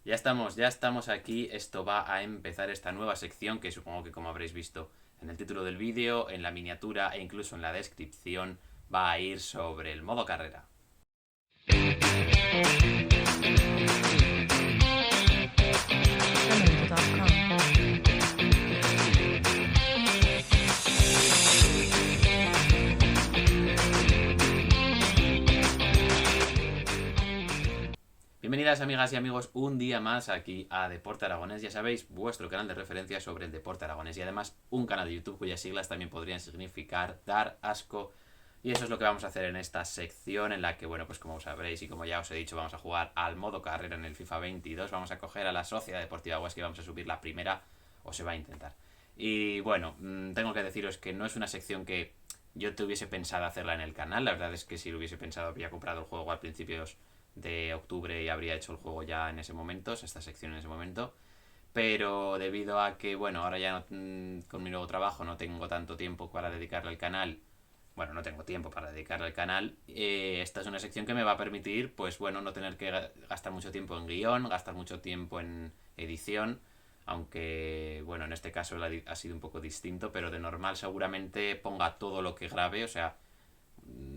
Ya estamos aquí. Esto va a empezar esta nueva sección que supongo que como habréis visto en el título del vídeo, en la miniatura e incluso en la descripción, va a ir sobre el modo carrera. Bienvenidas amigas y amigos un día más aquí a Deporte Aragonés, ya sabéis, vuestro canal de referencia sobre el deporte aragonés y además un canal de YouTube cuyas siglas también podrían significar dar asco. Y eso es lo que vamos a hacer en esta sección en la que, bueno, pues como sabréis y como ya os he dicho, vamos a jugar al modo carrera en el FIFA 22. Vamos a coger a la Sociedad Deportiva Huesca y vamos a subir la primera, o se va a intentar. Y bueno, tengo que deciros que no es una sección que yo tuviese pensado hacerla en el canal. La verdad es que si lo hubiese pensado habría comprado el juego al principios de octubre y habría hecho el juego ya en ese momento, esta sección en ese momento. Pero debido a que, bueno, ahora ya con mi nuevo trabajo no tengo tanto tiempo para dedicarle al canal, bueno, no tengo tiempo para dedicarle al canal, esta es una sección que me va a permitir, pues bueno, no tener que gastar mucho tiempo en guión, gastar mucho tiempo en edición, aunque, bueno, en este caso ha sido un poco distinto, pero de normal seguramente ponga todo lo que grabe, o sea,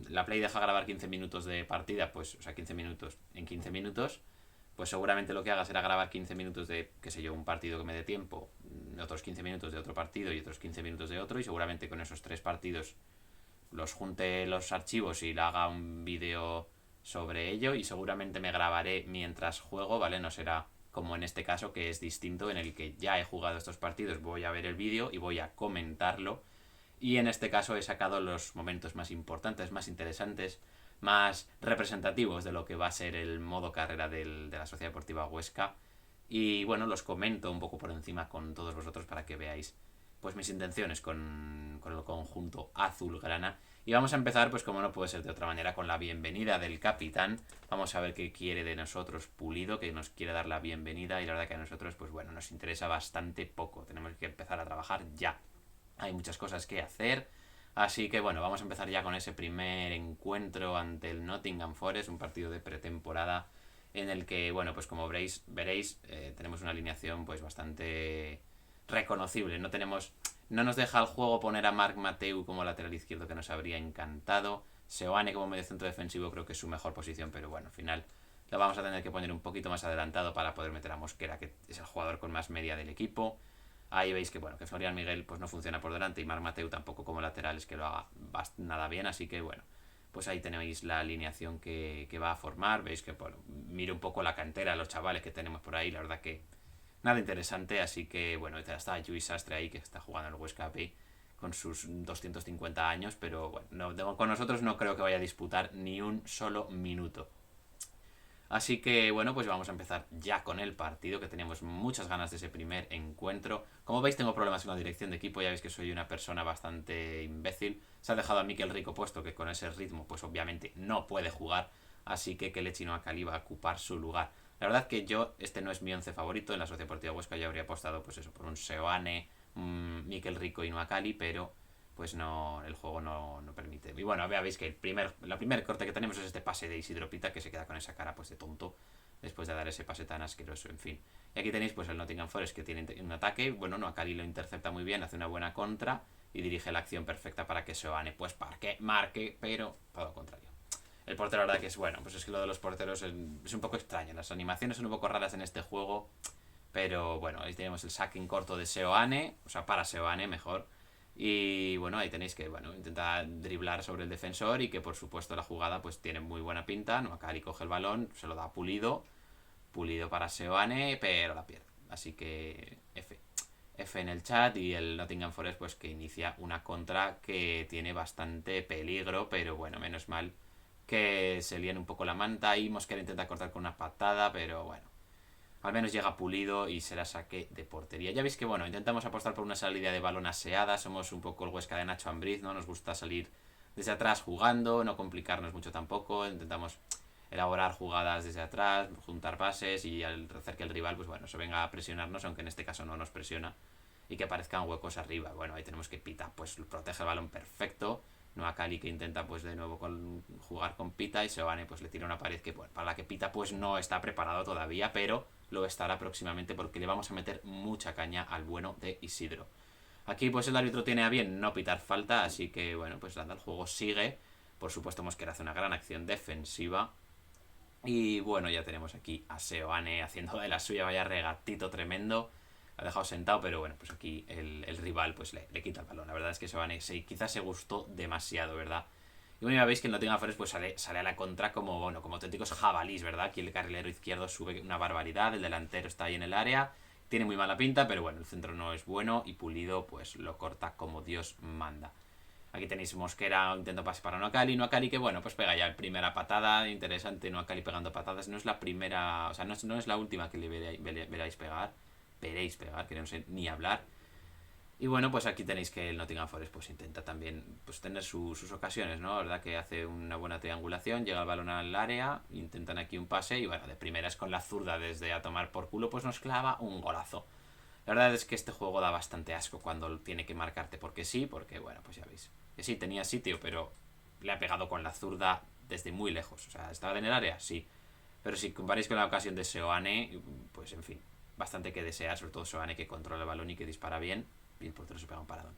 la Play deja grabar 15 minutos de partida, pues, o sea, 15 minutos en 15 minutos, pues seguramente lo que haga será grabar 15 minutos de, qué sé yo, un partido que me dé tiempo, otros 15 minutos de otro partido y otros 15 minutos de otro, y seguramente con esos tres partidos los junte los archivos y le haga un vídeo sobre ello y seguramente me grabaré mientras juego, ¿vale? No será como en este caso que es distinto en el que ya he jugado estos partidos, voy a ver el vídeo y voy a comentarlo y en este caso he sacado los momentos más importantes, más interesantes, más representativos de lo que va a ser el modo carrera de la Sociedad Deportiva Huesca. Y bueno, los comento un poco por encima con todos vosotros para que veáis pues mis intenciones con el conjunto azulgrana. Y vamos a empezar, pues como no puede ser de otra manera, con la bienvenida del capitán. Vamos a ver qué quiere de nosotros Pulido, que nos quiere dar la bienvenida. Y la verdad que a nosotros, pues bueno, nos interesa bastante poco. Tenemos que empezar a trabajar ya. Hay muchas cosas que hacer. Así que bueno, vamos a empezar ya con ese primer encuentro ante el Nottingham Forest, un partido de pretemporada en el que, bueno, pues como veréis, tenemos una alineación pues bastante reconocible. No nos deja el juego poner a Marc Mateu como lateral izquierdo, que nos habría encantado. Seoane como medio centro defensivo creo que es su mejor posición, pero bueno, al final lo vamos a tener que poner un poquito más adelantado para poder meter a Mosquera, que es el jugador con más media del equipo. Ahí veis que bueno, que Florian Miguel pues no funciona por delante y Marc Mateu tampoco como lateral es que lo haga nada bien, así que bueno, pues ahí tenéis la alineación que va a formar. Veis que bueno, miro un poco la cantera de los chavales que tenemos por ahí, la verdad que nada interesante, así que bueno, está Luis Sastre ahí que está jugando en el Huesca B con sus 250 años, pero bueno, con nosotros no creo que vaya a disputar ni un solo minuto. Así que bueno, pues vamos a empezar ya con el partido, que teníamos muchas ganas de ese primer encuentro. Como veis tengo problemas con la dirección de equipo, ya veis que soy una persona bastante imbécil. Se ha dejado a Mikel Rico puesto, que con ese ritmo pues obviamente no puede jugar, así que Kelechi Noakali va a ocupar su lugar. La verdad que yo, este no es mi once favorito, en la Sociedad Deportiva Huesca yo habría apostado pues eso, por un Seoane, Mikel Rico y Noakali, pero pues no, el juego no permite. Y bueno, veis que la primer corte que tenemos es este pase de Isidro Pita, que se queda con esa cara pues de tonto después de dar ese pase tan asqueroso, en fin. Y aquí tenéis pues el Nottingham Forest, que tiene un ataque, bueno, no, Akali lo intercepta muy bien, hace una buena contra y dirige la acción perfecta para que Seoane pues marque, pero todo lo contrario. El portero, la verdad que es bueno, pues es que lo de los porteros es un poco extraño, las animaciones son un poco raras en este juego, pero bueno, ahí tenemos el sacking corto de Seoane, o sea, para Seoane mejor. Y bueno, ahí tenéis que, bueno, intenta driblar sobre el defensor y que por supuesto la jugada pues tiene muy buena pinta. Noakari coge el balón, se lo da a Pulido. Pulido para Seoane, pero la pierde. Así que F en el chat y el Nottingham Forest pues que inicia una contra que tiene bastante peligro, pero bueno, menos mal que se lían un poco la manta y Mosquera intenta cortar con una patada, pero bueno, al menos llega Pulido y será saque de portería. Ya veis que bueno, intentamos apostar por una salida de balón aseada. Somos un poco el Huesca de Nacho Ambriz, ¿no? Nos gusta salir desde atrás jugando, no complicarnos mucho tampoco. Intentamos elaborar jugadas desde atrás, juntar pases y al hacer que el rival, pues bueno, se venga a presionarnos, aunque en este caso no nos presiona y que aparezcan huecos arriba. Bueno, ahí tenemos que Pita, pues protege el balón perfecto. No a Cali, que intenta pues de nuevo jugar con Pita y Seoane pues le tira una pared que bueno, para la que Pita pues no está preparado todavía, pero lo estará próximamente porque le vamos a meter mucha caña al bueno de Isidro. Aquí pues el árbitro tiene a bien no pitar falta, así que bueno, pues nada, el juego sigue. Por supuesto Mosquera hace una gran acción defensiva. Y bueno, ya tenemos aquí a Seoane haciendo de la suya, vaya regatito tremendo. Lo ha dejado sentado, pero bueno, pues aquí el rival pues le quita el balón. La verdad es que Seoane quizás se gustó demasiado, ¿verdad? Y bueno, ya veis que el Nottingham Forest pues sale a la contra como, bueno, como auténticos jabalís, ¿verdad? Aquí el carrilero izquierdo sube una barbaridad, el delantero está ahí en el área. Tiene muy mala pinta, pero bueno, el centro no es bueno y Pulido pues lo corta como Dios manda. Aquí tenéis Mosquera, intento pase para Noakali. Noakali que bueno, pues pega ya la primera patada. Interesante, Noakali pegando patadas. No es la primera, o sea, no es la última que le veréis pegar. Veréis pegar, que no sé ni hablar. Y bueno, pues aquí tenéis que el Nottingham Forest pues intenta también pues tener sus ocasiones, ¿no? La verdad que hace una buena triangulación, llega el balón al área, intentan aquí un pase y bueno, de primeras con la zurda desde a tomar por culo pues nos clava un golazo. La verdad es que este juego da bastante asco cuando tiene que marcarte porque sí, porque bueno, pues ya veis. Que sí, tenía sitio, pero le ha pegado con la zurda desde muy lejos. O sea, ¿estaba en el área? Sí. Pero si comparáis con la ocasión de Seoane, pues en fin, bastante que desear, sobre todo Seoane que controla el balón y que dispara bien. Y el portero se pega un paradón.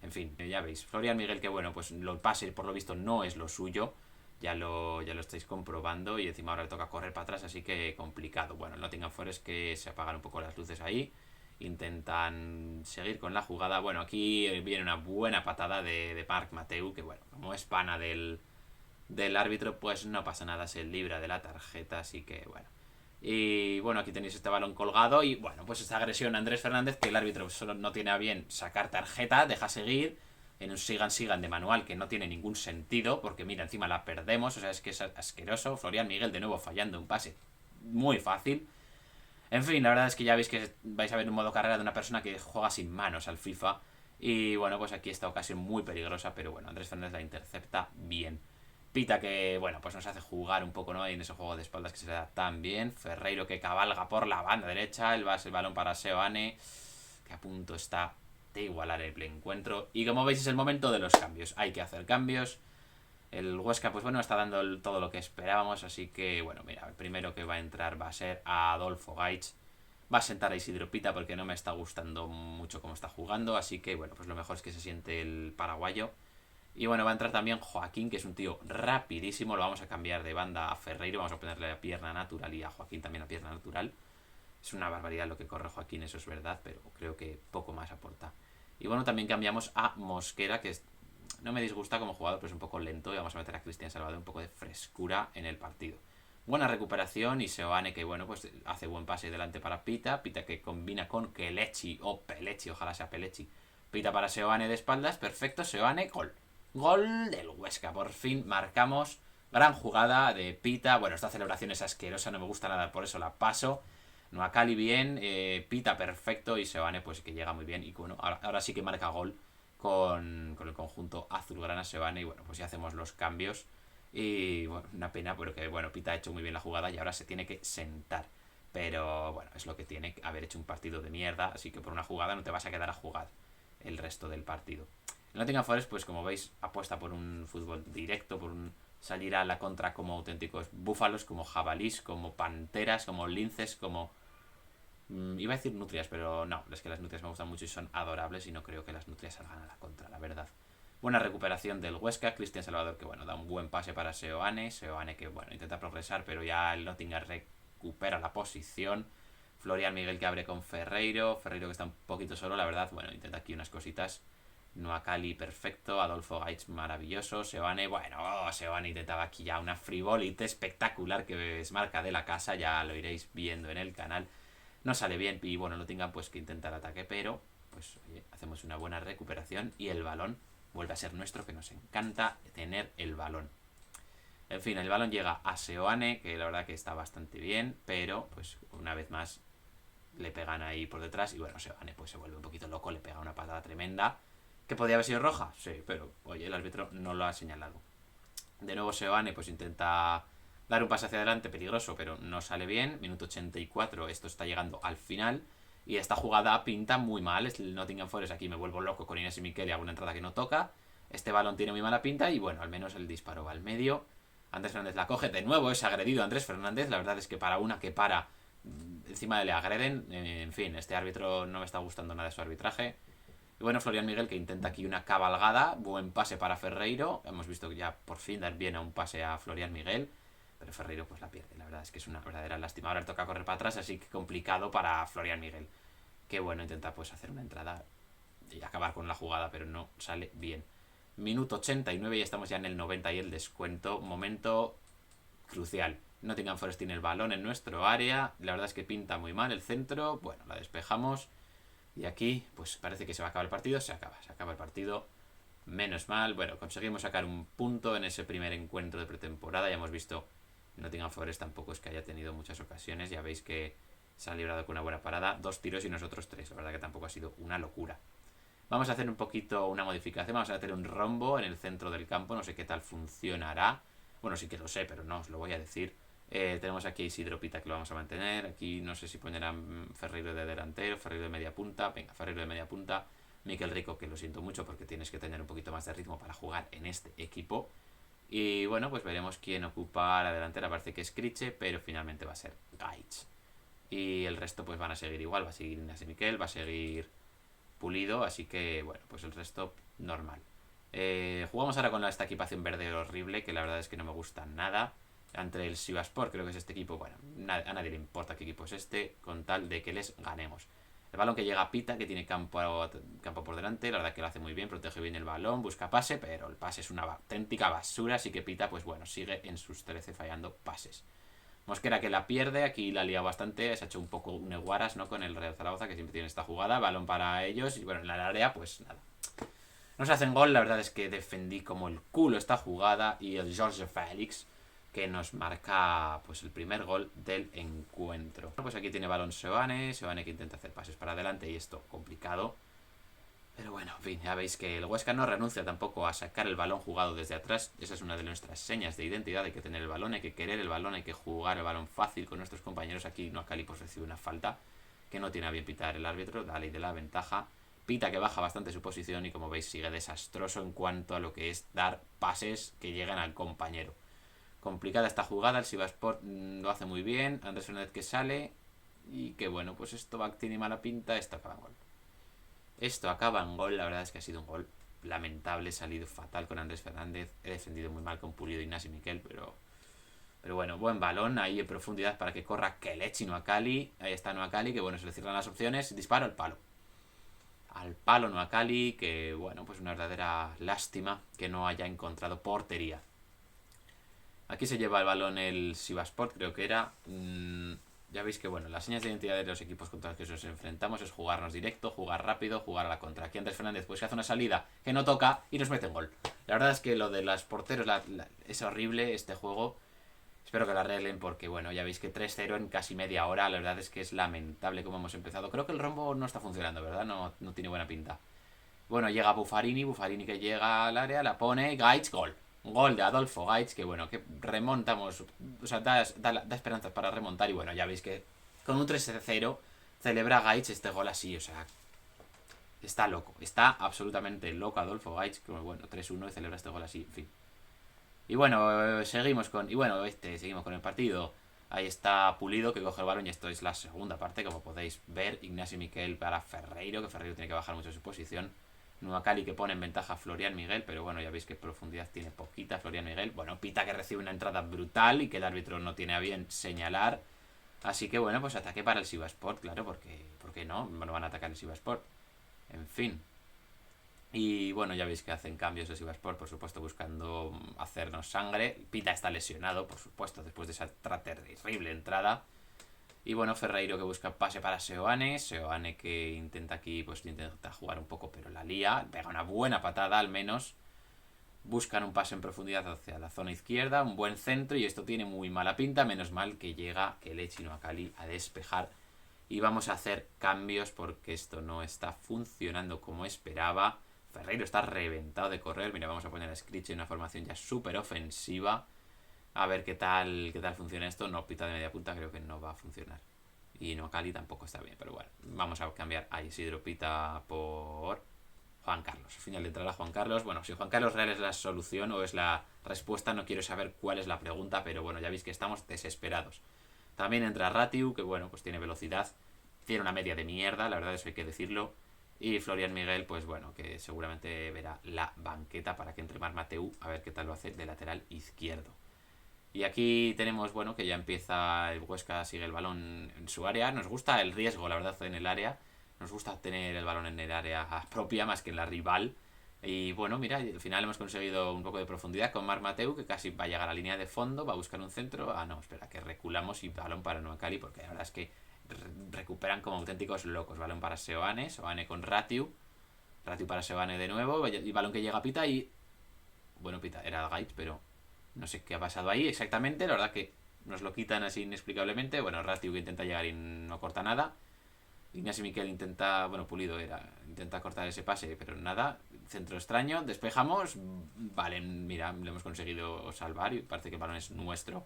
En fin, ya veis. Florian Miguel, que bueno, pues lo pase por lo visto no es lo suyo. Ya lo estáis comprobando y encima ahora le toca correr para atrás, así que complicado. Bueno, el Nottingham Forest que se apagan un poco las luces ahí. Intentan seguir con la jugada. Bueno, aquí viene una buena patada de Marc Mateu, que bueno, como es pana del árbitro, pues no pasa nada, se libra de la tarjeta, así que bueno. Y bueno, aquí tenéis este balón colgado y bueno, pues esta agresión a Andrés Fernández, que el árbitro solo no tiene a bien sacar tarjeta, deja seguir en un sigan de manual que no tiene ningún sentido, porque mira, encima la perdemos, o sea, es que es asqueroso. Florian Miguel de nuevo fallando un pase muy fácil. En fin, la verdad es que ya veis que vais a ver un modo carrera de una persona que juega sin manos al FIFA. Y bueno, pues aquí esta ocasión muy peligrosa, pero bueno, Andrés Fernández la intercepta bien. Pita que, bueno, pues nos hace jugar un poco, ¿no? En ese juego de espaldas que se le da tan bien. Ferreiro que cabalga por la banda derecha. El balón para Seoane, que a punto está de igualar el encuentro. Y como veis es el momento de los cambios. Hay que hacer cambios. El Huesca, pues bueno, está dando todo lo que esperábamos. Así que, bueno, mira, el primero que va a entrar va a ser a Adolfo Gaich. Va a sentar a Isidro Pita porque no me está gustando mucho cómo está jugando. Así que, bueno, pues lo mejor es que se siente el paraguayo. Y bueno, va a entrar también Joaquín, que es un tío rapidísimo. Lo vamos a cambiar de banda a Ferreiro. Vamos a ponerle la pierna natural y a Joaquín también la pierna natural. Es una barbaridad lo que corre Joaquín, eso es verdad, pero creo que poco más aporta. Y bueno, también cambiamos a Mosquera, que no me disgusta como jugador, pero es un poco lento. Y vamos a meter a Cristian Salvador un poco de frescura en el partido. Buena recuperación y Seoane que bueno, pues hace buen pase delante para Pita. Pita que combina con Kelechi o Pelechi, ojalá sea Pelechi. Pita para Seoane de espaldas, perfecto, Seoane, gol. Gol del Huesca, por fin marcamos. Gran jugada de Pita. Bueno, esta celebración es asquerosa, no me gusta nada, por eso la paso. Noakali bien, Pita perfecto y Seoane pues que llega muy bien. Y bueno, ahora sí que marca gol con el conjunto azulgrana Seoane. Y bueno, pues ya hacemos los cambios. Y bueno, una pena porque bueno, Pita ha hecho muy bien la jugada y ahora se tiene que sentar. Pero bueno, es lo que tiene haber hecho un partido de mierda. Así que por una jugada no te vas a quedar a jugar el resto del partido. El Nottingham Forest, pues como veis, apuesta por un fútbol directo, por un salir a la contra como auténticos búfalos, como jabalís, como panteras, como linces, como... iba a decir nutrias, pero no, es que las nutrias me gustan mucho y son adorables y no creo que las nutrias salgan a la contra, la verdad. Buena recuperación del Huesca, Cristian Salvador que bueno, da un buen pase para Seoane que bueno, intenta progresar, pero ya el Nottingham recupera la posición. Florian Miguel que abre con Ferreiro que está un poquito solo, la verdad, bueno, intenta aquí unas cositas. Noakali perfecto, Adolfo Gaich maravilloso, Seoane, bueno, Seoane intentaba aquí ya una frivolite espectacular que es marca de la casa, ya lo iréis viendo en el canal. No sale bien y bueno, no tengan pues que intentar ataque, pero pues oye, hacemos una buena recuperación y el balón vuelve a ser nuestro, que nos encanta tener el balón. En fin, el balón llega a Seoane, que la verdad que está bastante bien, pero pues una vez más le pegan ahí por detrás y bueno, Seoane pues se vuelve un poquito loco, le pega una patada tremenda. ¿Que podía haber sido roja? Sí, pero oye, el árbitro no lo ha señalado. De nuevo Seoane pues intenta dar un pase hacia adelante peligroso, pero no sale bien. Minuto 84, esto está llegando al final. Y esta jugada pinta muy mal. El Nottingham Forest aquí me vuelvo loco con Inés y Miquel y hago una entrada que no toca. Este balón tiene muy mala pinta y bueno, al menos el disparo va al medio. Andrés Fernández la coge. De nuevo es agredido Andrés Fernández. La verdad es que para una que para encima le agreden. En fin, este árbitro no me está gustando nada de su arbitraje. Y bueno, Florian Miguel que intenta aquí una cabalgada. Buen pase para Ferreiro. Hemos visto que ya por fin dar bien a un pase a Florian Miguel. Pero Ferreiro pues la pierde. La verdad es que es una verdadera lástima. Ahora le toca correr para atrás, así que complicado para Florian Miguel. Que bueno, intenta pues hacer una entrada y acabar con la jugada, pero no sale bien. Minuto 89 y estamos ya en el 90 y el descuento. Momento crucial. Nottingham Forest tiene el balón en nuestro área. La verdad es que pinta muy mal el centro. Bueno, la despejamos. Y aquí, pues parece que se va a acabar el partido. Se acaba el partido. Menos mal. Bueno, conseguimos sacar un punto en ese primer encuentro de pretemporada. Ya hemos visto, Nottingham Forest tampoco es que haya tenido muchas ocasiones. Ya veis que se ha librado con una buena parada. 2 tiros y nosotros 3. La verdad que tampoco ha sido una locura. Vamos a hacer un poquito una modificación. Vamos a hacer un rombo en el centro del campo. No sé qué tal funcionará. Bueno, sí que lo sé, pero no os lo voy a decir. Tenemos aquí a Isidro Pita que lo vamos a mantener. Aquí no sé si pondrán Ferreiro de delantero, Ferreiro de media punta. Venga, Ferreiro de media punta. Miquel Rico, que lo siento mucho porque tienes que tener un poquito más de ritmo para jugar en este equipo. Y bueno, pues veremos quién ocupa la delantera. Parece que es Criche, pero finalmente va a ser Gaich. Y el resto pues van a seguir igual. Va a seguir Ignacio Miquel, va a seguir Pulido. Así que bueno, pues el resto normal. Jugamos ahora con esta equipación verde horrible, que la verdad es que no me gusta nada. Ante el Sivaspor, creo que es este equipo. Bueno, a nadie le importa qué equipo es este, con tal de que les ganemos. El balón que llega a Pita, que tiene campo por delante, la verdad que lo hace muy bien, protege bien el balón, busca pase, pero el pase es una auténtica basura, así que Pita, pues bueno, sigue en sus 13 fallando pases. Mosquera que la pierde, aquí la lía bastante, se ha hecho un poco un Eguaras, ¿no? Con el Real Zaragoza, que siempre tiene esta jugada, balón para ellos, y bueno, en la área, pues nada. No se hacen gol, la verdad es que defendí como el culo esta jugada y el George Félix que nos marca pues el primer gol del encuentro. Pues aquí tiene balón Seoane que intenta hacer pases para adelante y esto complicado. Pero bueno, en fin, ya veis que el Huesca no renuncia tampoco a sacar el balón jugado desde atrás. Esa es una de nuestras señas de identidad, hay que tener el balón, hay que querer el balón, hay que jugar el balón fácil con nuestros compañeros. Aquí Noakali pues recibe una falta que no tiene a bien pitar el árbitro, da ley de la ventaja. Pita que baja bastante su posición y como veis sigue desastroso en cuanto a lo que es dar pases que lleguen al compañero. Complicada esta jugada, el Sivaspor lo hace muy bien, Andrés Fernández que sale y que bueno, pues esto tiene mala pinta, esto acaba en gol. Esto acaba en gol, la verdad es que ha sido un gol lamentable, he salido fatal con Andrés Fernández, he defendido muy mal con Pulido, Ignacio Miquel, pero bueno, buen balón ahí en profundidad para que corra Kelechi Noakali, ahí está Noakali, que bueno, se le cierran las opciones, disparo al palo. Al palo Noakali, que bueno, pues una verdadera lástima que no haya encontrado portería. Aquí se lleva el balón el Sivasport, creo que era. Ya veis que bueno, las señas de identidad de los equipos contra los que nos enfrentamos es jugarnos directo, jugar rápido, jugar a la contra. Aquí Andrés Fernández pues que hace una salida que no toca y nos mete un gol. La verdad es que lo de los porteros es horrible este juego. Espero que lo arreglen porque bueno, ya veis que 3-0 en casi media hora. La verdad es que es lamentable cómo hemos empezado. Creo que el rombo no está funcionando, ¿verdad? No tiene buena pinta. Bueno, llega Buffarini que llega al área, la pone, Gaich, gol. Gol de Adolfo Gaich, que bueno, que remontamos, o sea, da esperanzas para remontar y bueno, ya veis que con un 3-0 celebra Gaich este gol así, o sea, está loco, está absolutamente loco Adolfo Gaich, que bueno, 3-1 y celebra este gol así, en fin. Y bueno, seguimos con el partido. Ahí está Pulido que coge el balón y esto es la segunda parte, como podéis ver, Ignacio Miquel para Ferreiro, que Ferreiro tiene que bajar mucho su posición. Nuacali que pone en ventaja a Florian Miguel, pero bueno, ya veis que profundidad tiene poquita Florian Miguel. Bueno, Pita que recibe una entrada brutal y que el árbitro no tiene a bien señalar. Así que bueno, pues ataque para el Sivasport, claro, porque ¿por qué no? No van a atacar el Sivasport. En fin. Y bueno, ya veis que hacen cambios el Sivasport, por supuesto, buscando hacernos sangre. Pita está lesionado, por supuesto, después de esa terrible entrada. Y bueno, Ferreiro que busca pase para Seoane que intenta aquí, pues intenta jugar un poco, pero la lía, pega una buena patada al menos. Buscan un pase en profundidad hacia la zona izquierda, un buen centro y esto tiene muy mala pinta, menos mal que llega Kelechi Noakali a despejar. Y vamos a hacer cambios porque esto no está funcionando como esperaba. Ferreiro está reventado de correr, mira, vamos a poner a Scritch en una formación ya súper ofensiva. A ver qué tal funciona esto. No, Pita de media punta creo que no va a funcionar. Y no, Cali tampoco está bien, pero bueno. Vamos a cambiar a Isidro Pita por Juan Carlos. Final de entrada Juan Carlos. Bueno, si Juan Carlos Real es la solución o es la respuesta, no quiero saber cuál es la pregunta, pero bueno, ya veis que estamos desesperados. También entra Ratiu, que bueno, pues tiene velocidad. Tiene una media de mierda, la verdad, eso hay que decirlo. Y Florian Miguel, pues bueno, que seguramente verá la banqueta para que entre Marc Mateu a ver qué tal lo hace de lateral izquierdo. Y aquí tenemos, bueno, que ya empieza el Huesca, sigue el balón en su área. Nos gusta el riesgo, la verdad, en el área. Nos gusta tener el balón en el área propia más que en la rival. Y bueno, mira, al final hemos conseguido un poco de profundidad con Marc Mateu, que casi va a llegar a la línea de fondo, va a buscar un centro. Ah, no, espera, que reculamos y balón para Noah Cali, porque la verdad es que recuperan como auténticos locos. Balón para Seoane, Seoane con Ratiu. Ratiu para Seoane de nuevo, y balón que llega a Pita y... Bueno, Pita, era Gaich, pero no sé qué ha pasado ahí exactamente. La verdad que nos lo quitan así inexplicablemente. Bueno, Ratiu que intenta llegar y no corta nada. Ignacio Miquel intenta, bueno, Pulido era, intenta cortar ese pase, pero nada. Centro extraño, despejamos. Vale, mira, lo hemos conseguido salvar y parece que el balón es nuestro.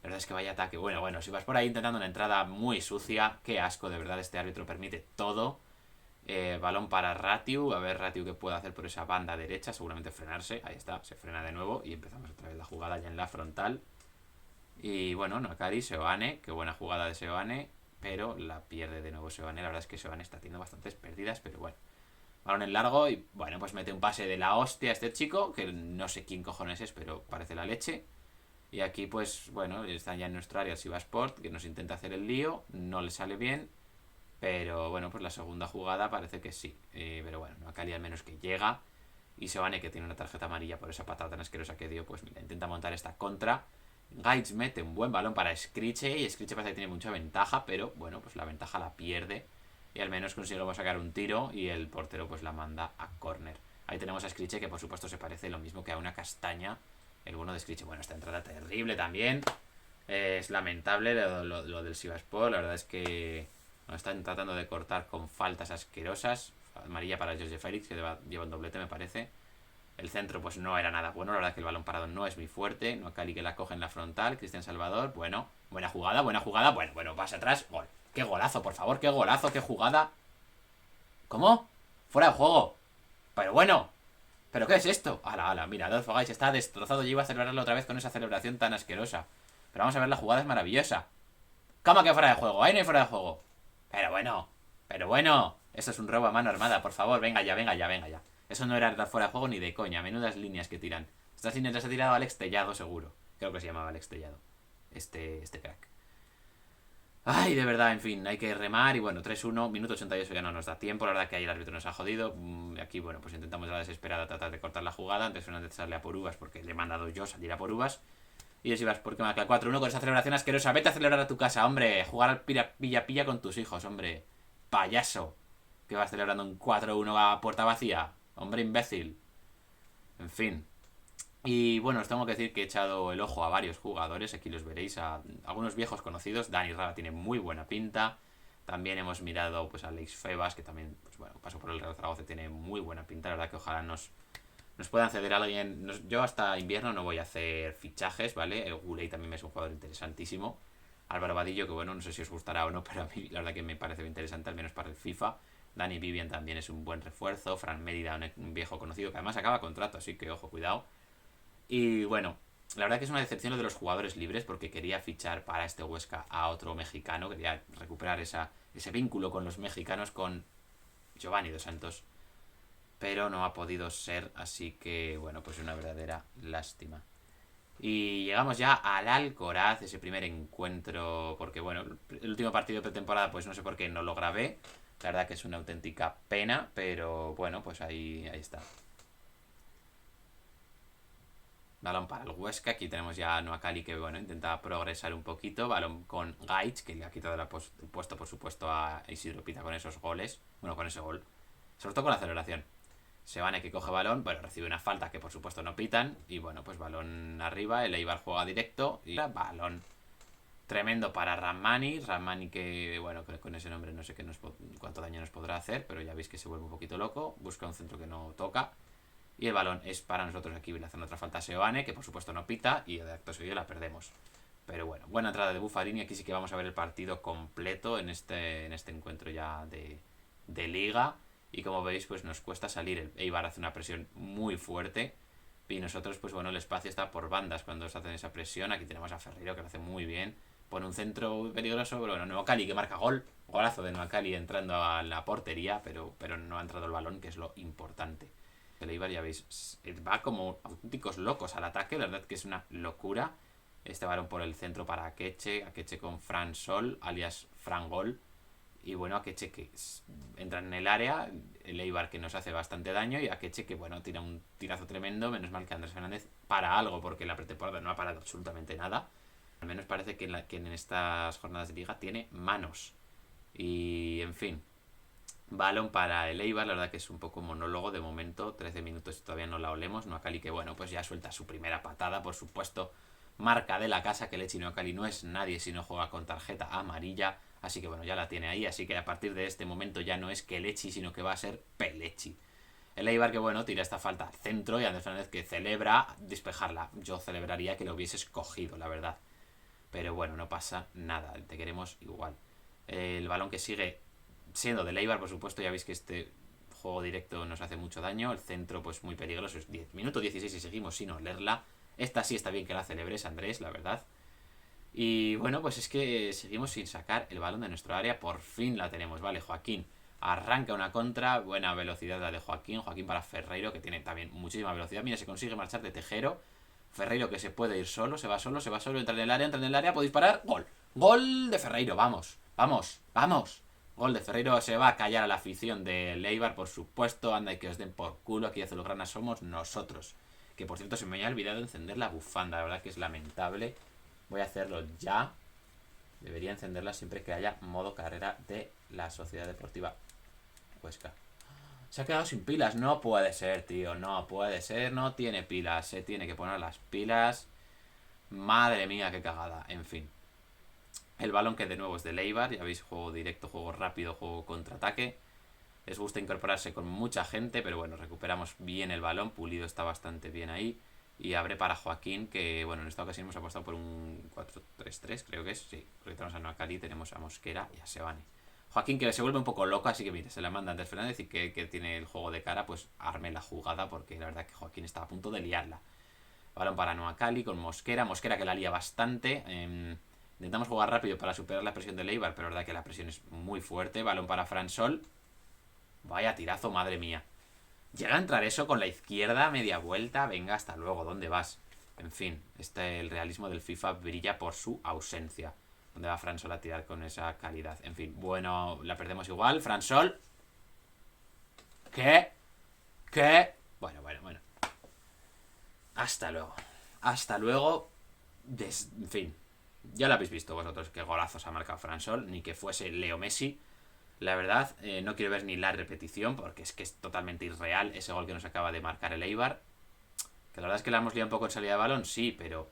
La verdad es que vaya ataque. Bueno, si vas por ahí intentando una entrada muy sucia, qué asco, de verdad, este árbitro permite todo. Balón para Ratiu, a ver Ratiu qué puede hacer por esa banda derecha, seguramente frenarse, ahí está, se frena de nuevo y empezamos otra vez la jugada ya en la frontal. Y bueno, Nakari, Seoane, qué buena jugada de Seoane, pero la pierde de nuevo Seoane, la verdad es que Seoane está teniendo bastantes pérdidas, pero bueno. Balón en largo y bueno, pues mete un pase de la hostia a este chico, que no sé quién cojones es, pero parece la leche. Y aquí pues bueno, está ya en nuestro área el Sivasport, que nos intenta hacer el lío, no le sale bien. Pero bueno, pues la segunda jugada parece que sí. Pero bueno, Nakali al menos que llega. Y Seoane, que tiene una tarjeta amarilla por esa patada tan asquerosa que dio, pues mira, intenta montar esta contra. Gaitz mete un buen balón para Skriche. Y Skriche parece que tiene mucha ventaja, pero bueno, pues la ventaja la pierde. Y al menos conseguimos sacar un tiro y el portero pues la manda a córner. Ahí tenemos a Skriche, que por supuesto se parece lo mismo que a una castaña. El bueno de Skriche. Bueno, esta entrada terrible también. Es lamentable lo del Sivaspor. La verdad es que nos están tratando de cortar con faltas asquerosas. Amarilla para Jorge Félix, que lleva un doblete, me parece. El centro, pues no era nada bueno. La verdad es que el balón parado no es muy fuerte. No Cali que la coge en la frontal. Cristian Salvador, bueno. Buena jugada, buena jugada. Bueno, pasa atrás. Gol. Qué golazo, por favor, qué golazo, qué jugada. ¿Cómo? Fuera de juego. Pero bueno. ¿Pero qué es esto? Ala, mira, Adolfo Gaich está destrozado. Yo iba a celebrarlo otra vez con esa celebración tan asquerosa. Pero vamos a ver, la jugada es maravillosa. ¿Cómo que fuera de juego? Ahí no hay fuera de juego. Pero bueno. Eso es un robo a mano armada, por favor. Venga ya. Eso no era fuera de juego ni de coña. Menudas líneas que tiran. Estas líneas las ha tirado Alex Tellado, seguro. Creo que se llamaba Alex Tellado. Este crack. Ay, de verdad, en fin, hay que remar. Y bueno, 3-1, minuto 88 ya no nos da tiempo. La verdad que ahí el árbitro nos ha jodido. Aquí, bueno, pues intentamos a la desesperada tratar de cortar la jugada. Antes Fernández sale a por uvas porque le he mandado yo salir a por uvas. Y si vas porque marca 4-1 con esa celebración asquerosa. Vete a celebrar a tu casa, hombre. Jugar al pilla con tus hijos, hombre. Payaso. Que vas celebrando un 4-1 a puerta vacía. Hombre imbécil. En fin. Y bueno, os tengo que decir que he echado el ojo a varios jugadores. Aquí los veréis. A algunos viejos conocidos. Dani Rara tiene muy buena pinta. También hemos mirado pues a Alex Febas, que también, pues bueno, pasó por el Real Zaragoza, tiene muy buena pinta. La verdad que ojalá nos puedan ceder a alguien. Yo hasta invierno no voy a hacer fichajes, ¿vale? El Guley también es un jugador interesantísimo. Álvaro Vadillo, que bueno, no sé si os gustará o no, pero a mí la verdad que me parece interesante, al menos para el FIFA. Dani Vivian también es un buen refuerzo. Fran Mérida, un viejo conocido, que además acaba contrato, así que ojo, cuidado. Y bueno, la verdad que es una decepción lo de los jugadores libres, porque quería fichar para este Huesca a otro mexicano. Quería recuperar ese vínculo con los mexicanos, con Giovanni Dos Santos. Pero no ha podido ser, así que bueno, pues una verdadera lástima. Y llegamos ya al Alcoraz, ese primer encuentro, porque bueno, el último partido de pretemporada pues no sé por qué no lo grabé. La verdad que es una auténtica pena, pero bueno, pues ahí está. Balón para el Huesca, aquí tenemos ya a Noah Cali que bueno, intenta progresar un poquito. Balón con Gaich, que le ha quitado el puesto por supuesto a Isidro Pita con esos goles. Bueno, con ese gol. Sobre todo con la aceleración. Sebane que coge balón, bueno, recibe una falta que por supuesto no pitan. Y bueno, pues balón arriba, el Eibar juega directo. Y balón tremendo para Ramani. Ramani que, bueno, con ese nombre no sé cuánto daño nos podrá hacer, pero ya veis que se vuelve un poquito loco. Busca un centro que no toca. Y el balón es para nosotros aquí. Le hacen otra falta a Seoane, que por supuesto no pita. Y de acto seguido la perdemos. Pero bueno, buena entrada de Buffarini. Aquí sí que vamos a ver el partido completo en este encuentro ya de liga. Y como veis, pues nos cuesta salir. El Eibar hace una presión muy fuerte. Y nosotros, pues bueno, el espacio está por bandas cuando se hacen esa presión. Aquí tenemos a Ferreiro, que lo hace muy bien. pone un centro peligroso, pero bueno, Nueva que marca gol, golazo de Nueva entrando a la portería, pero no ha entrado el balón, que es lo importante. El Eibar, ya veis, va como auténticos locos al ataque, la verdad que es una locura. Este balón por el centro para Akeche con Fran Sol, alias Fran Gol. Y bueno, Akeche que entra en el área, el Eibar que nos hace bastante daño y Akeche que bueno, tira un tirazo tremendo, menos mal que Andrés Fernández para algo, porque la pretemporada no ha parado absolutamente nada. Al menos parece que en estas jornadas de liga tiene manos. Y en fin, balón para el Eibar, la verdad que es un poco monólogo de momento, 13 minutos y todavía no la olemos. Noakali que bueno, pues ya suelta su primera patada, por supuesto, marca de la casa, que Lechi Noakali no es nadie si no juega con tarjeta amarilla, así que bueno, ya la tiene ahí, así que a partir de este momento ya no es Kelechi, sino que va a ser Pelechi. El Eibar que bueno, tira esta falta al centro y Andrés Fernández que celebra despejarla. Yo celebraría que lo hubieses cogido, la verdad. Pero bueno, no pasa nada, te queremos igual. El balón que sigue siendo del Eibar, por supuesto, ya veis que este juego directo nos hace mucho daño. El centro, pues muy peligroso, es 10 minutos 16 y seguimos sin olerla. Esta sí está bien que la celebres, Andrés, la verdad. Y bueno, pues es que seguimos sin sacar el balón de nuestro área. Por fin la tenemos, vale, Joaquín. Arranca una contra, buena velocidad la de Joaquín. Joaquín para Ferreiro, que tiene también muchísima velocidad. Mira, se consigue marchar de Tejero. Ferreiro que se puede ir solo, se va solo, entra en el área, puede disparar. Gol. Gol de Ferreiro, vamos, vamos, vamos. Gol de Ferreiro, se va a callar a la afición de Eibar, por supuesto. Anda y que os den por culo, aquí azulgrana somos nosotros. Que por cierto se me había olvidado encender la bufanda, la verdad que es lamentable. Voy a hacerlo ya. Debería encenderla siempre que haya modo carrera de la Sociedad Deportiva Huesca. Se ha quedado sin pilas. No puede ser, tío. No puede ser. No tiene pilas. Se tiene que poner las pilas. Madre mía, qué cagada. En fin. El balón que de nuevo es de Eibar. Ya veis, juego directo, juego rápido, juego contraataque. Les gusta incorporarse con mucha gente, pero bueno, recuperamos bien el balón. Pulido está bastante bien ahí. Y abre para Joaquín, que bueno, en esta ocasión hemos apostado por un 4-3-3, creo que es. Sí, porque tenemos a Noakali, tenemos a Mosquera y a Sebane. Joaquín que se vuelve un poco loco, así que mire, se la manda Andrés Fernández y que tiene el juego de cara, pues arme la jugada, porque la verdad que Joaquín está a punto de liarla. Balón para Noakali con Mosquera, Mosquera que la lía bastante. Intentamos jugar rápido para superar la presión de Eibar, pero la verdad que la presión es muy fuerte. Balón para Fran Sol. Vaya tirazo, madre mía. Llega a entrar eso con la izquierda, media vuelta. Venga, hasta luego, ¿dónde vas? En fin, el realismo del FIFA brilla por su ausencia. ¿Dónde va Fransol a tirar con esa calidad? En fin, bueno, la perdemos igual. Fransol. ¿Qué? ¿Qué? Bueno. Hasta luego. Hasta luego. En fin. Ya lo habéis visto vosotros qué golazos ha marcado Fransol. Ni que fuese Leo Messi. La verdad, no quiero ver ni la repetición porque es que es totalmente irreal ese gol que nos acaba de marcar el Eibar. Que la verdad es que la hemos liado un poco en salida de balón, sí, pero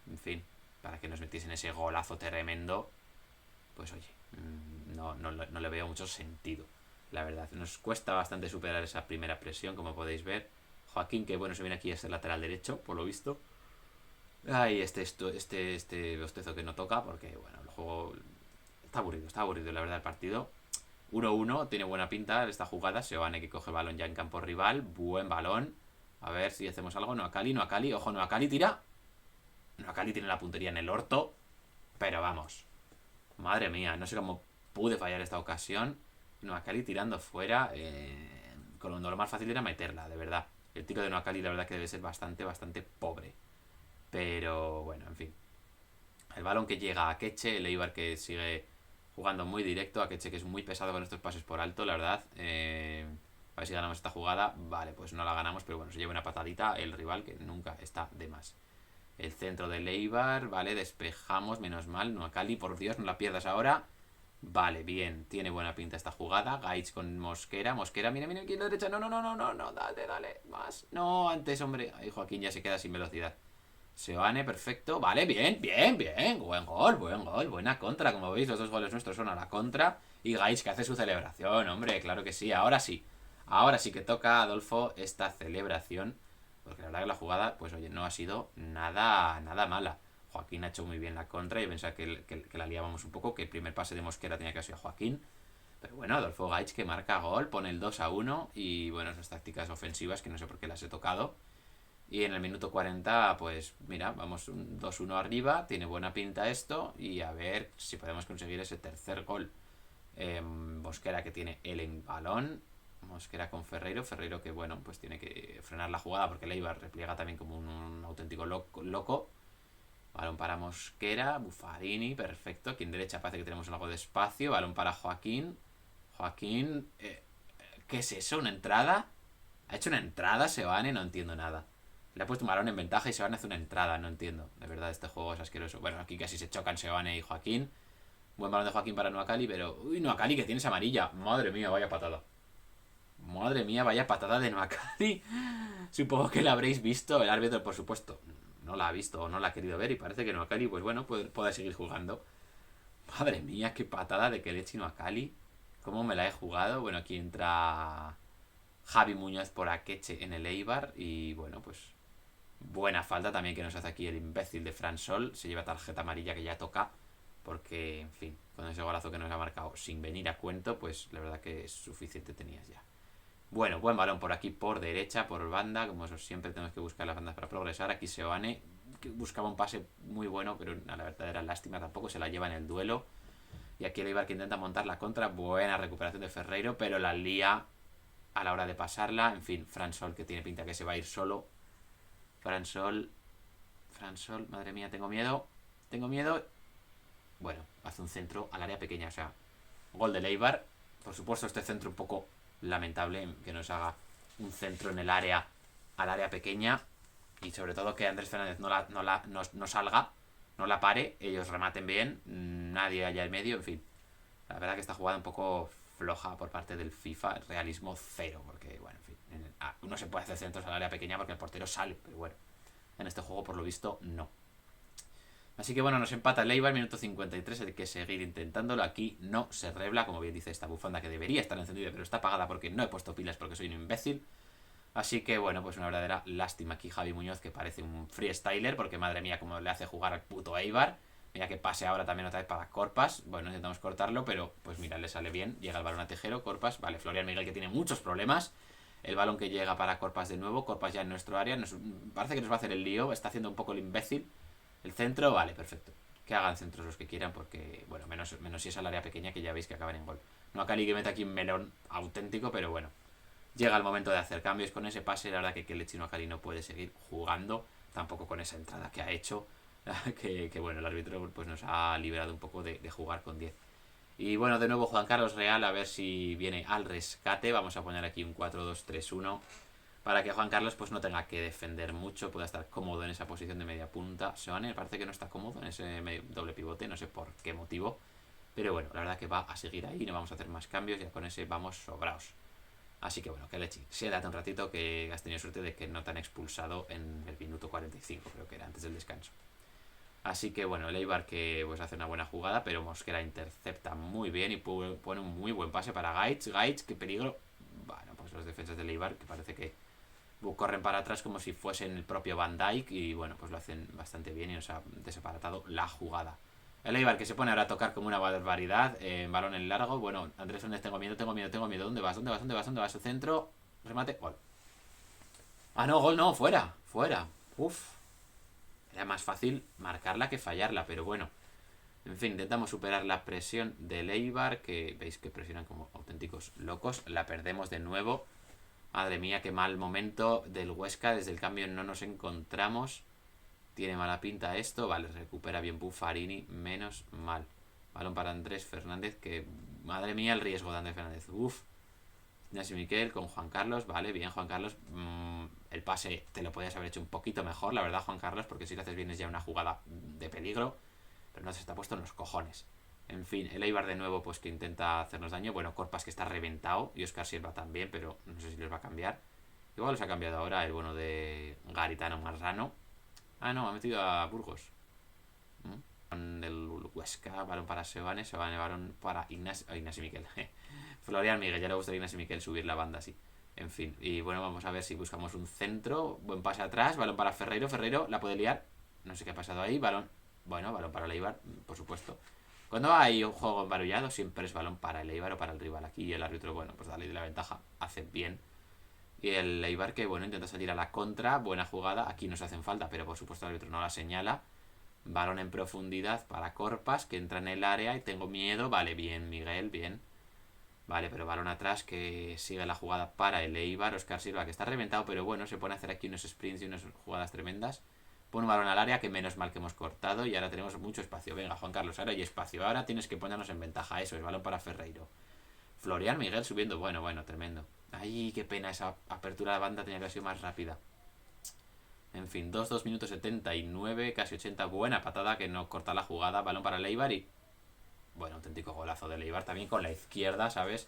en fin, para que nos metiesen ese golazo tremendo, pues oye, no le veo mucho sentido. La verdad, nos cuesta bastante superar esa primera presión, como podéis ver. Joaquín, que bueno, se viene aquí a ser lateral derecho, por lo visto. Ay, este bostezo que no toca, porque bueno, el juego está aburrido, la verdad, el partido. 1-1, tiene buena pinta esta jugada. Sebane que coge el balón ya en campo rival. Buen balón. A ver si hacemos algo. Noakali, ojo, Noakali tira. Noakali tiene la puntería en el orto. Pero vamos. Madre mía, no sé cómo pude fallar esta ocasión. Noakali tirando fuera. Con lo más fácil era meterla, de verdad. El tiro de Noakali la verdad que debe ser bastante pobre. Pero bueno, en fin. El balón que llega a Keche, el Eibar que sigue jugando muy directo, a Keche que es muy pesado con estos pases por alto, la verdad. A ver si ganamos esta jugada. Vale, pues no la ganamos, pero bueno, se lleva una patadita el rival que nunca está de más. El centro del Eibar, vale, despejamos, menos mal. Noakali, por Dios, no la pierdas ahora. Vale, bien, tiene buena pinta esta jugada. Gaich con Mosquera, mira, aquí en la derecha. No, dale, más. No, antes, hombre. Ahí Joaquín ya se queda sin velocidad. Sebane, perfecto. Vale, bien. Buen gol. Buena contra. Como veis, los dos goles nuestros son a la contra. Y Gaich que hace su celebración, hombre. Claro que sí. Ahora sí que toca a Adolfo esta celebración. Porque la verdad que la jugada, pues oye, no ha sido nada mala. Joaquín ha hecho muy bien la contra. Yo pensaba que la liábamos un poco. Que el primer pase de Mosquera tenía que haber sido Joaquín. Pero bueno, Adolfo Gaich que marca gol. Pone el 2-1. Y bueno, esas tácticas ofensivas que no sé por qué las he tocado. Y en el minuto 40, pues mira, vamos un 2-1 arriba, tiene buena pinta esto y a ver si podemos conseguir ese tercer gol. Mosquera que tiene el balón, Mosquera con Ferreiro, Ferreiro que bueno, pues tiene que frenar la jugada porque el Eibar repliega también como un auténtico loco. Balón para Mosquera, Buffarini, perfecto, aquí en derecha parece que tenemos algo de espacio, balón para Joaquín, Joaquín, ¿qué es eso? ¿Una entrada? ¿Ha hecho una entrada Sebane? No entiendo nada. Le ha puesto un balón en ventaja y Sebane hace una entrada, no entiendo. De verdad, este juego es asqueroso. Bueno, aquí casi se chocan Sebane y Joaquín. Buen balón de Joaquín para Nuakali, pero... Uy, Nuakali que tienes amarilla. Madre mía, vaya patada. Madre mía, vaya patada de Nuakali. Supongo que la habréis visto. El árbitro, por supuesto, no la ha visto o no la ha querido ver. Y parece que Nuakali, pues bueno, puede seguir jugando. Madre mía, qué patada de Kelechi Nuakali. ¿Cómo me la he jugado? Bueno, aquí entra Javi Muñoz por Akeche en el Eibar. Y bueno, pues buena falta también que nos hace aquí el imbécil de Fran Sol. Se lleva tarjeta amarilla que ya toca. Porque, en fin, con ese golazo que nos ha marcado sin venir a cuento, pues la verdad que suficiente tenías ya. Bueno, buen balón por aquí, por derecha, por banda. Como siempre tenemos que buscar las bandas para progresar. Aquí Seoane, que buscaba un pase muy bueno, pero a la verdad era lástima. Tampoco se la lleva en el duelo. Y aquí el Eibar que intenta montar la contra. Buena recuperación de Ferreiro, pero la lía a la hora de pasarla. En fin, Fran Sol que tiene pinta que se va a ir solo. Fran Sol, madre mía, tengo miedo. Tengo miedo. Bueno, hace un centro al área pequeña, o sea, gol del Eibar. Por supuesto, este centro un poco lamentable, que nos haga un centro en el área, al área pequeña. Y sobre todo que Andrés Fernández no salga, no la pare, ellos rematen bien, nadie haya en medio, en fin. La verdad que esta jugada un poco floja por parte del FIFA, realismo cero, porque, bueno, en fin, no se puede hacer centros al área pequeña porque el portero sale, pero bueno, en este juego por lo visto no. Así que bueno, nos empata el Eibar, minuto 53, hay que seguir intentándolo. Aquí no se rebla, como bien dice esta bufanda que debería estar encendida, pero está apagada porque no he puesto pilas porque soy un imbécil. Así que bueno, pues una verdadera lástima aquí Javi Muñoz, que parece un freestyler, porque madre mía, como le hace jugar al puto Eibar. Mira que pase ahora también otra vez para Corpas. Bueno, intentamos cortarlo, pero pues mira, le sale bien. Llega el balón a Tejero, Corpas. Vale, Florian Miguel que tiene muchos problemas. El balón que llega para Corpas de nuevo. Corpas ya en nuestro área. Parece que nos va a hacer el lío. Está haciendo un poco el imbécil. El centro, vale, perfecto. Que hagan centros los que quieran, porque, bueno, menos si es al área pequeña, que ya veis que acaban en gol. No a Cali que mete aquí un melón auténtico, pero bueno. Llega el momento de hacer cambios con ese pase. La verdad que el chino Cali no puede seguir jugando. Tampoco con esa entrada que ha hecho. que bueno, el árbitro pues nos ha liberado un poco de jugar con 10. Y bueno, de nuevo Juan Carlos Real, a ver si viene al rescate. Vamos a poner aquí un 4-2-3-1. Para que Juan Carlos pues no tenga que defender mucho, pueda estar cómodo en esa posición de media punta. Seoane parece que no está cómodo en ese doble pivote, no sé por qué motivo. Pero bueno, la verdad que va a seguir ahí, no vamos a hacer más cambios, ya con ese vamos sobraos. Así que bueno, que leche. Sédate un ratito, que has tenido suerte de que no te han expulsado en el minuto 45, creo que era antes del descanso. Así que bueno, el Eibar que pues hace una buena jugada, pero Mosquera intercepta muy bien y pone un muy buen pase para Gaitz. Gaitz, qué peligro. Bueno, pues los defensas del Eibar, que parece que corren para atrás como si fuesen el propio Van Dijk y bueno, pues lo hacen bastante bien y nos ha desaparatado la jugada. El Eibar que se pone ahora a tocar como una barbaridad, balón en largo. Bueno, Andrés Fernández, tengo miedo. ¿Dónde vas? ¿Dónde vas? El centro, remate, gol. Ah, no, gol no, fuera. Uf. Era más fácil marcarla que fallarla, pero bueno. En fin, intentamos superar la presión del Eibar, que veis que presionan como auténticos locos. La perdemos de nuevo. Madre mía, qué mal momento del Huesca. Desde el cambio no nos encontramos. Tiene mala pinta esto. Vale, recupera bien Buffarini. Menos mal. Balón para Andrés Fernández. Que madre mía el riesgo de Andrés Fernández. Uf. Ignacio Miquel con Juan Carlos. Vale, bien Juan Carlos. El pase te lo podías haber hecho un poquito mejor, la verdad, Juan Carlos. Porque si lo haces bien es ya una jugada de peligro. Pero no se está puesto en los cojones. En fin, el Eibar de nuevo pues que intenta hacernos daño. Bueno, Corpas que está reventado y Oscar Silva también, pero no sé si les va a cambiar. Igual los ha cambiado ahora el bueno de Garitano Marrano. Ah, no, ha metido a Burgos. Del Huesca, balón para Sebane, balón para Ignacio Miquel. Florian Miguel, ya le gusta a Ignacio Miquel subir la banda así. En fin, y bueno, vamos a ver si buscamos un centro. Buen pase atrás, balón para Ferreiro. Ferreiro la puede liar. No sé qué ha pasado ahí, balón. Bueno, balón para el Eibar, por supuesto. Cuando hay un juego embarullado siempre es balón para el Eibar o para el rival. Aquí el árbitro, bueno, pues dale de la ventaja, hace bien. Y el Eibar que, bueno, intenta salir a la contra. Buena jugada. Aquí nos hacen falta, pero por supuesto el árbitro no la señala. Balón en profundidad para Corpas, que entra en el área y tengo miedo. Vale, bien, Miguel, bien. Vale, pero balón atrás que sigue la jugada para el Eibar. Oscar Silva, que está reventado, pero bueno, se pone a hacer aquí unos sprints y unas jugadas tremendas. Pone un balón al área, que menos mal que hemos cortado. Y ahora tenemos mucho espacio. Venga, Juan Carlos, ahora hay espacio. Ahora tienes que ponernos en ventaja. Eso es balón para Ferreiro. Florian Miguel subiendo. Bueno, bueno, tremendo. Ay, qué pena. Esa apertura de la banda tenía que haber sido más rápida. En fin, 2 minutos 79, casi 80. Buena patada que no corta la jugada. Balón para Leibar y... Bueno, auténtico golazo de Leibar también con la izquierda, ¿sabes?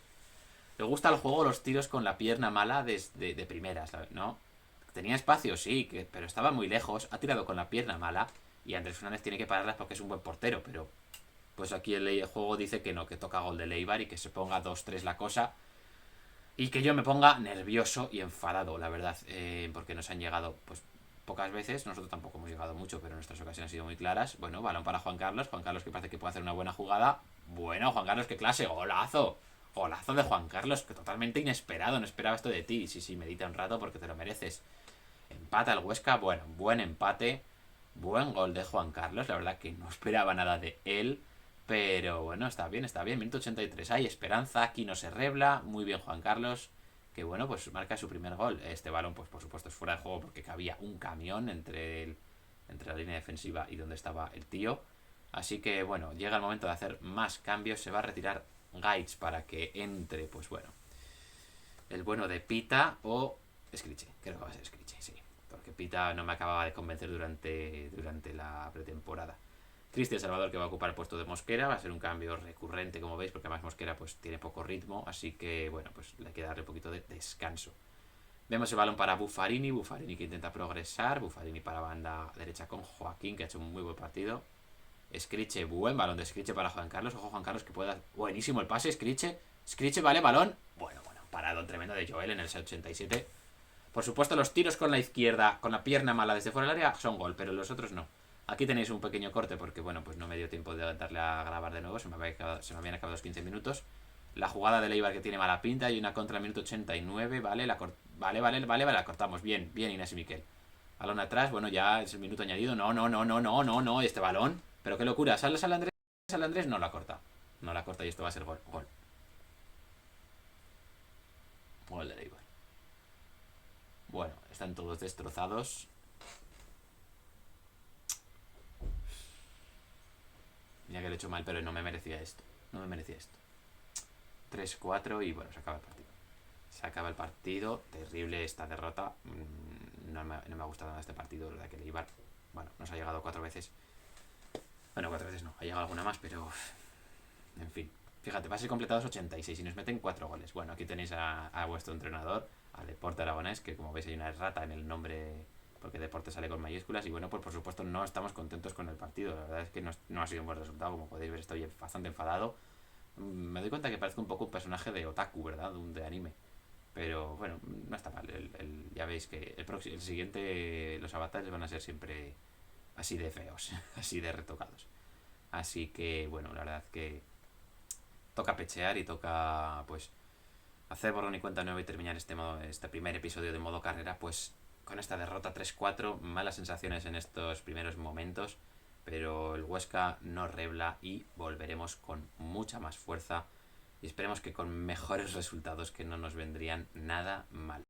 Le gusta el juego los tiros con la pierna mala de primeras, ¿sabes? ¿No? Tenía espacio, sí, pero estaba muy lejos. Ha tirado con la pierna mala. Y Andrés Fernández tiene que pararlas porque es un buen portero, pero... Pues aquí el juego dice que no, que toca gol de Leibar y que se ponga 2-3 la cosa. Y que yo me ponga nervioso y enfadado, la verdad. Porque nos han llegado, pues, pocas veces. Nosotros tampoco hemos llegado mucho, pero nuestras ocasiones han sido muy claras. Bueno, balón para Juan Carlos. Juan Carlos que parece que puede hacer una buena jugada. Bueno, Juan Carlos, qué clase. Golazo. Golazo de Juan Carlos, que totalmente inesperado. No esperaba esto de ti. Sí, sí, medita un rato porque te lo mereces. Empata el Huesca. Bueno, buen empate. Buen gol de Juan Carlos. La verdad que no esperaba nada de él. Pero bueno, está bien, está bien. Minuto 83. Hay esperanza. Aquí no se rebla. Muy bien, Juan Carlos. Que bueno, pues marca su primer gol. Este balón, pues por supuesto, es fuera de juego porque cabía un camión entre la línea defensiva y donde estaba el tío. Así que bueno, llega el momento de hacer más cambios. Se va a retirar Gaitz para que entre, pues bueno, el bueno de Pita o Scriche. Creo que va a ser Scriche, sí. Porque Pita no me acababa de convencer durante la pretemporada. Cristian Salvador que va a ocupar el puesto de Mosquera. Va a ser un cambio recurrente, como veis, porque además Mosquera pues tiene poco ritmo. Así que, bueno, pues le hay que darle un poquito de descanso. Vemos el balón para Buffarini. Buffarini que intenta progresar. Buffarini para banda derecha con Joaquín, que ha hecho un muy buen partido. Scriche, buen balón de Scriche para Juan Carlos. Ojo, Juan Carlos que pueda... Buenísimo el pase, Scriche. Scriche, vale, balón. Bueno, parado tremendo de Joel en el 87. Por supuesto, los tiros con la izquierda, con la pierna mala desde fuera del área, son gol, pero los otros no. Aquí tenéis un pequeño corte porque, bueno, pues no me dio tiempo de darle a grabar de nuevo. Se me habían acabado los 15 minutos. La jugada de Leibar que tiene mala pinta y una contra el minuto 89, ¿vale? Vale, la cortamos. Bien, bien, Inés y Miquel. Balón atrás, bueno, ya es el minuto añadido. No, este balón. Pero qué locura. Sale Andrés, no la corta. No la corta y esto va a ser gol. Gol de Leibar. Bueno, están todos destrozados. Mira que lo he hecho mal, pero no me merecía esto. 3-4 y bueno, se acaba el partido. Se acaba el partido. Terrible esta derrota. No me ha gustado nada este partido. La verdad que el Eibar, bueno, nos ha llegado 4 veces. Bueno, 4 veces no. Ha llegado alguna más, pero... En fin. Fíjate, pases completados 86 y nos meten 4 goles. Bueno, aquí tenéis a vuestro entrenador, a Deporte Aragonés, que como veis hay una errata en el nombre porque Deporte sale con mayúsculas. Y bueno, pues por supuesto no estamos contentos con el partido. La verdad es que no ha sido un buen resultado. Como podéis ver, estoy bastante enfadado. Me doy cuenta que parece un poco un personaje de otaku, ¿verdad? De anime. Pero bueno, no está mal. Ya veis que el siguiente, los avatares van a ser siempre así de feos, así de retocados. Así que bueno, la verdad que toca pechear y toca pues hacer borrón y cuenta nueva y terminar este primer episodio de modo carrera pues con esta derrota 3-4, malas sensaciones en estos primeros momentos, pero el Huesca no rebla y volveremos con mucha más fuerza y esperemos que con mejores resultados que no nos vendrían nada mal.